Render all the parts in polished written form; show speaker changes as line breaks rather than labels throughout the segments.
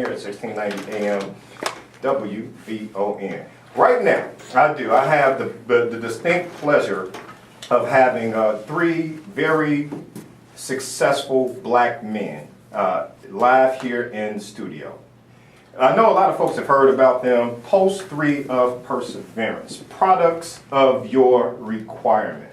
Here at 1690 AM WVON. Right now, I have the distinct pleasure of having three very successful black men live here in the studio. I know a lot of folks have heard about them. Post 3 of Perseverance, products of your requirement.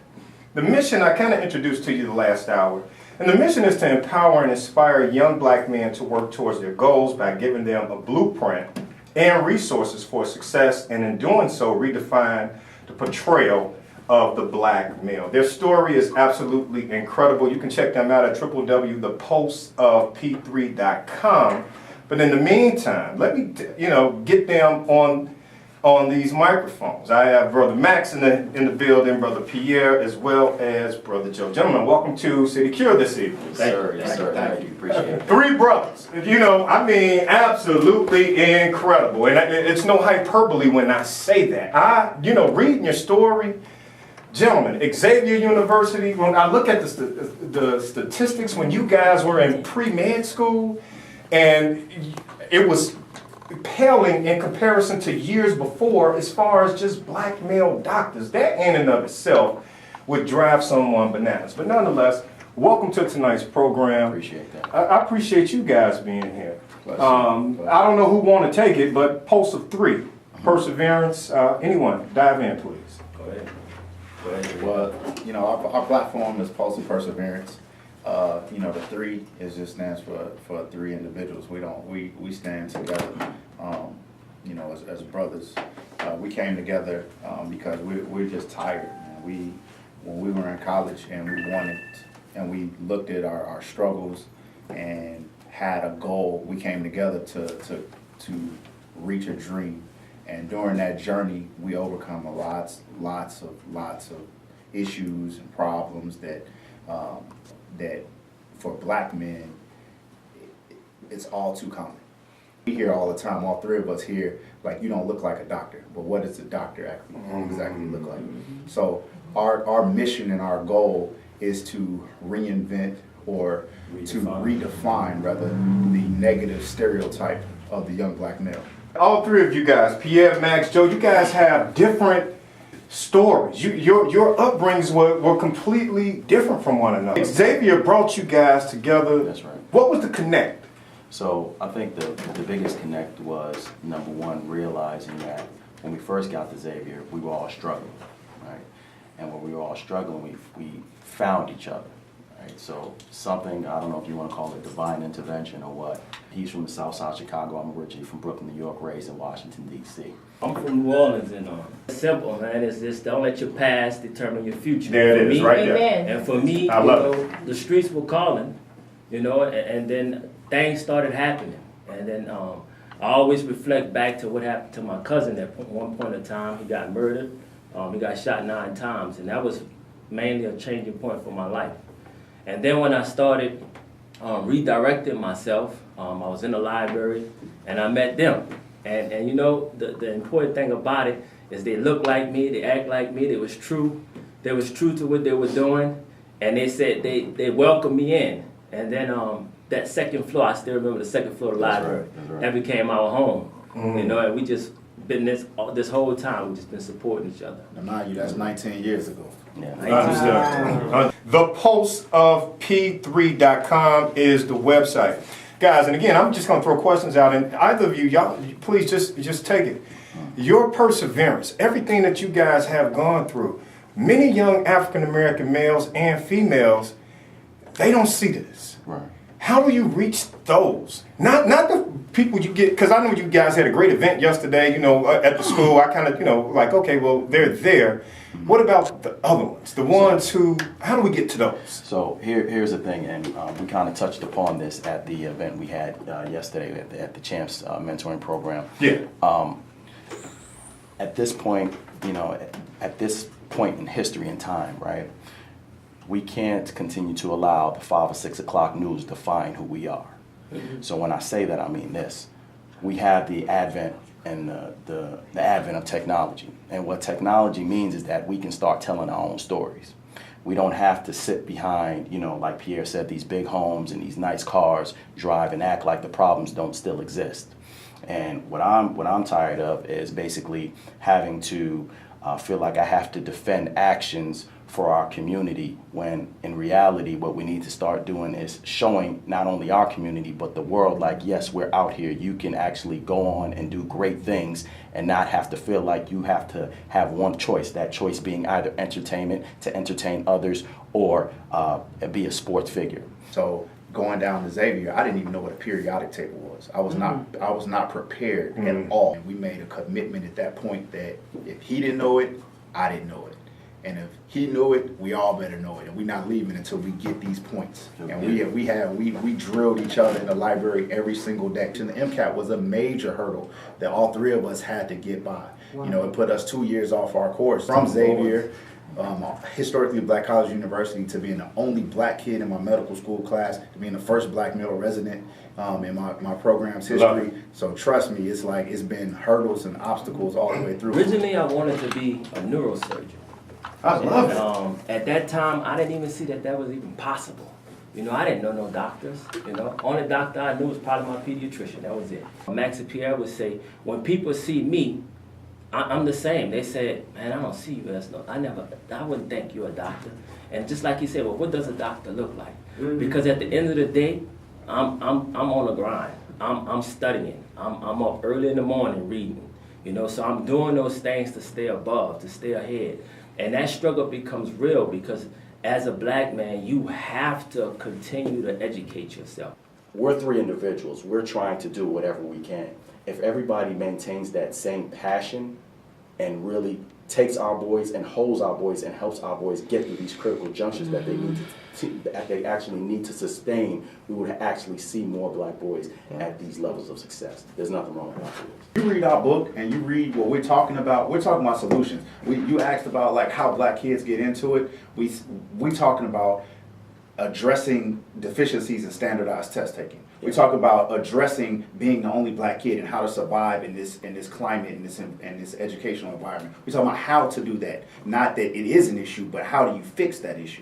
The mission I kind of introduced to you the last hour, and the mission is to empower and inspire young black men to work towards their goals by giving them a blueprint and resources for success, and in doing so, redefine the portrayal of the black male. Their story is absolutely incredible. You can check them out at www.thepostofp3.com. But in the meantime, let me get them on these microphones. I have Brother Max in the building, Brother Pierre, as well as Brother Joe. Gentlemen, welcome to City Cure this evening.
Yes, sir. Thank you. Appreciate it.
Three brothers. Absolutely incredible. And it's no hyperbole when I say that. Reading your story, gentlemen, Xavier University, when I look at the statistics when you guys were in pre-med school, and it was paling in comparison to years before as far as just black male doctors. That in and of itself would drive someone bananas. But nonetheless, welcome to tonight's program.
Appreciate that.
I appreciate you guys being here. I don't know who want to take it, but Pulse of 3, Perseverance, anyone, dive in, please.
Go ahead. Well, our platform is Pulse of Perseverance. The 3 just stands for 3 individuals. We stand together, as brothers. We came together because we're just tired. When we were in college and we looked at our struggles and had a goal, we came together to reach a dream. And during that journey, we overcome lots of issues and problems that for black men, it's all too common. We hear all the time, all 3 of us here, like, you don't look like a doctor, but what does a doctor exactly look like? So our mission and our goal is to reinvent or to redefine, rather, the negative stereotype of the young black male.
All 3 of you guys, Pierre, Max, Joe, you guys have different stories. Your upbringings were completely different from one another. Xavier brought you guys together.
That's right.
What was the connect?
So I think the biggest connect was, number one, realizing that when we first got to Xavier, we were all struggling, right? And when we were all struggling, we found each other, right? So something, I don't know if you want to call it divine intervention or what. He's from the south side of Chicago. I'm Ritchie from Brooklyn, New York, raised in Washington, D.C.
I'm from New Orleans, and it's simple, man. It's just don't let your past determine your future.
There it is, right there.
And for me, the streets were calling, and then things started happening. And then I always reflect back to what happened to my cousin at one point in time. He got murdered. He got shot 9 times, and that was mainly a changing point for my life. And then when I started redirecting myself, I was in the library, and I met them. And the important thing about it is they look like me, they act like me, they was true to what they were doing, and they said they welcomed me in. And then that second floor, I still remember the second floor of the library. That's right. That became our home. And we just been this whole time, we just been supporting each other.
Now mind you, that's 19 years ago.
Yeah.
ThePulseOfP3.com is the website. Guys, and again, I'm just going to throw questions out, and either of you, y'all, please just take it. Your perseverance, everything that you guys have gone through, many young African-American males and females, they don't see this.
Right.
How do you reach those? Not the people you get, because I know you guys had a great event yesterday, at the school. I kind of, okay, well, they're there. What about the other ones? The ones who, how do we get to those?
So here's the thing, and we kind of touched upon this at the event we had yesterday at the Champs mentoring program.
Yeah.
At this point, at this point in history and time, right, we can't continue to allow the 5 or 6 o'clock news define who we are. So when I say that, I mean this. We have the advent and the advent of technology. And what technology means is that we can start telling our own stories.
We don't have to sit behind, like Pierre said, these big homes and these nice cars, drive and act like the problems don't still exist. And what I'm tired of is basically having to feel like I have to defend actions for our community, when in reality what we need to start doing is showing not only our community but the world, like, yes, we're out here, you can actually go on and do great things and not have to feel like you have to have one choice, that choice being either entertainment to entertain others or be a sports figure.
So going down to Xavier, I didn't even know what a periodic table was. I was not prepared at all. We made a commitment at that point that if he didn't know it, I didn't know it. And if he knew it, we all better know it. And we're not leaving until we get these points. And we drilled each other in the library every single day. And the MCAT was a major hurdle that all three of us had to get by. Wow. It put us 2 years off our course. From Xavier, historically Black College University, to being the only black kid in my medical school class, to being the first black male resident in my program's history. So trust me, it's been hurdles and obstacles all the way through.
Originally, I wanted to be a neurosurgeon.
I love it.
At that time, I didn't even see that was even possible. I didn't know no doctors. Only doctor I knew was probably my pediatrician. That was it. Max and Pierre would say, when people see me, I'm the same. They said, man, I don't see you as no. I wouldn't think you're a doctor. And just like he said, well, what does a doctor look like? Mm-hmm. Because at the end of the day, I'm on the grind. I'm studying. I'm up early in the morning reading. So I'm doing those things to stay above, to stay ahead. And that struggle becomes real because as a black man, you have to continue to educate yourself.
We're three individuals. We're trying to do whatever we can. If everybody maintains that same passion and really takes our boys and holds our boys and helps our boys get through these critical junctions that they actually need to sustain, we would actually see more black boys at these levels of success. There's nothing wrong with that.
You read our book and you read what we're talking about. We're talking about solutions. You asked about like how black kids get into it. We talking about addressing deficiencies in standardized test taking. We talk about addressing being the only black kid and how to survive in this climate, in this educational environment. We talk about how to do that. Not that it is an issue, but how do you fix that issue?